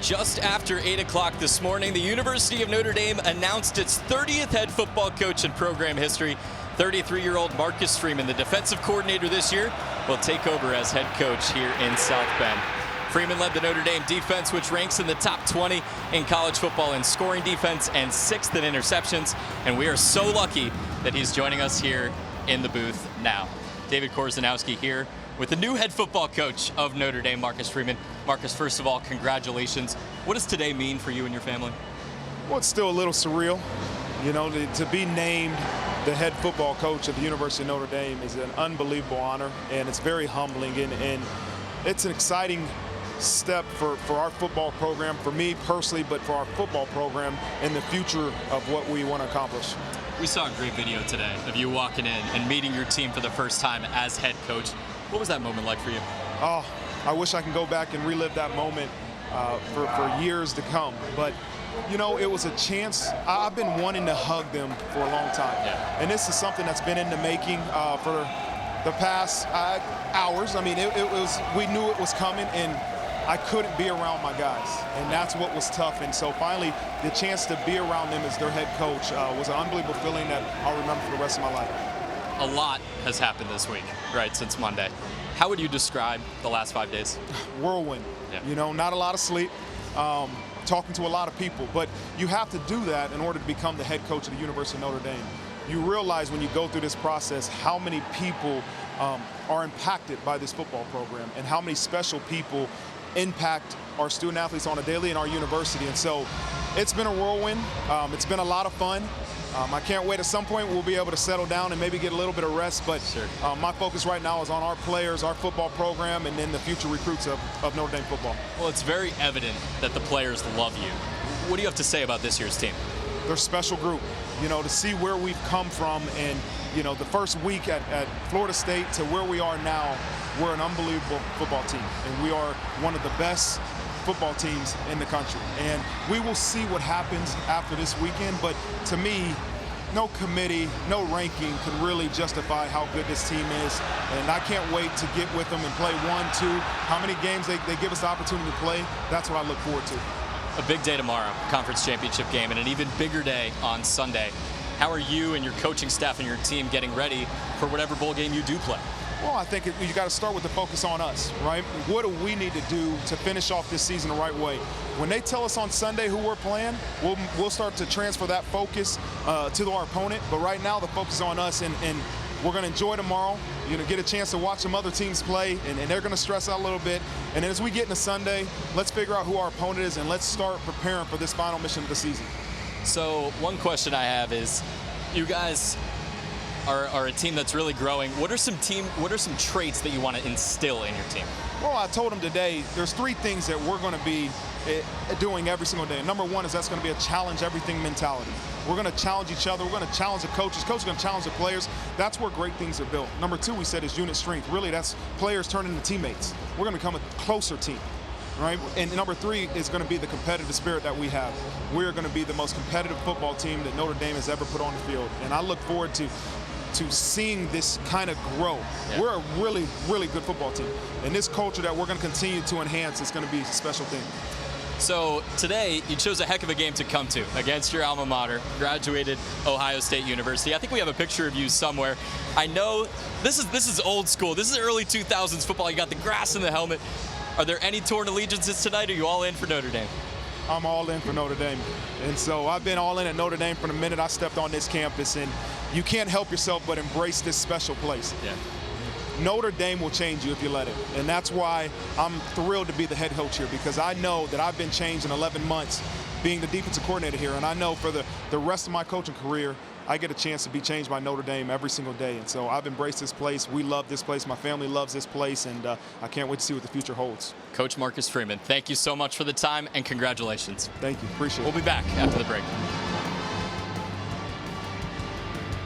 Just after 8 o'clock this morning, the University of Notre Dame announced its 30th head football coach in program history. 33-year-old Marcus Freeman, the defensive coordinator this year, will take over as head coach here in South Bend. Freeman led the Notre Dame defense, which ranks in the top 20 in college football in scoring defense and 6th in interceptions. And we are so lucky that he's joining us here in the booth now. David Korzeniowski here with the new head football coach of Notre Dame, Marcus Freeman. Marcus, first of all, congratulations. What does today mean for you and your family? Well, it's still a little surreal. You know, to be named the head football coach of the University of Notre Dame is an unbelievable honor, and it's very humbling, and it's an exciting step for our football program, for me personally, but for our football program in the future of what we want to accomplish. We saw a great video today of you walking in and meeting your team for the first time as head coach. What was that moment like for you? Oh, I wish I can go back and relive that moment for years to come. But, you know, it was a chance. I've been wanting to hug them for a long time. Yeah. And this is something that's been in the making for the past hours. I mean, we knew it was coming, and I couldn't be around my guys, and that's what was tough. And so finally, the chance to be around them as their head coach was an unbelievable feeling that I'll remember for the rest of my life. A lot has happened this week, right, since Monday. How would you describe the last 5 days? Whirlwind. Yeah. You know, not a lot of sleep, talking to a lot of people, but you have to do that in order to become the head coach of the University of Notre Dame. You realize when you go through this process how many people are impacted by this football program and how many special people impact our student athletes on a daily in our university. And so it's been a whirlwind. It's been a lot of fun. I can't wait. At some point we'll be able to settle down and maybe get a little bit of rest, but sure. My focus right now is on our players, our football program, and then the future recruits of Notre Dame football. Well, it's very evident that the players love you. What do you have to say about this year's team? They're a special group. You know, to see where we've come from, and, you know, the first week at Florida State to where we are now, we're an unbelievable football team, and we are one of the best football teams in the country. And we will see what happens after this weekend, but to me, no committee, no ranking could really justify how good this team is. And I can't wait to get with them and play 1, 2, how many games they give us the opportunity to play. That's what I look forward to. A big day tomorrow, conference championship game, and an even bigger day on Sunday. How are you and your coaching staff and your team getting ready for whatever bowl game you do play? Well, I think you got to start with the focus on us, right? What do we need to do to finish off this season the right way? When they tell us on Sunday who we're playing, we'll start to transfer that focus to our opponent. But right now, the focus is on us, and we're going to enjoy tomorrow. You know, get a chance to watch some other teams play, and they're going to stress out a little bit. And then as we get into Sunday, let's figure out who our opponent is, and let's start preparing for this final mission of the season. So one question I have is, you guys are a team that's really growing. What are some traits that you want to instill in your team? Well, I told them today there's 3 things that we're going to be doing every single day. Number 1 is that's going to be a challenge everything mentality. We're going to challenge each other. We're going to challenge the coaches. Coaches are going to challenge the players. That's where great things are built. Number 2, we said, is unit strength. Really, that's players turning into teammates. We're going to become a closer team, right? And number 3 is going to be the competitive spirit that we have. We're going to be the most competitive football team that Notre Dame has ever put on the field. And I look forward to seeing this kind of grow. Yeah. We're a really, really good football team. And this culture that we're going to continue to enhance is going to be a special thing. So today, you chose a heck of a game to come to against your alma mater, graduated Ohio State University. I think we have a picture of you somewhere. I know this is old school. This is early 2000s football. You got the grass and the helmet. Are there any torn allegiances tonight, or are you all in for Notre Dame? I'm all in for Notre Dame. And so I've been all in at Notre Dame from the minute I stepped on this campus, and you can't help yourself but embrace this special place. Yeah. Notre Dame will change you if you let it. And that's why I'm thrilled to be the head coach here, because I know that I've been changed in 11 months being the defensive coordinator here. And I know for the rest of my coaching career, I get a chance to be changed by Notre Dame every single day. And so I've embraced this place. We love this place. My family loves this place. And I can't wait to see what the future holds. Coach Marcus Freeman, thank you so much for the time, and congratulations. Thank you. Appreciate it. We'll be back after the break.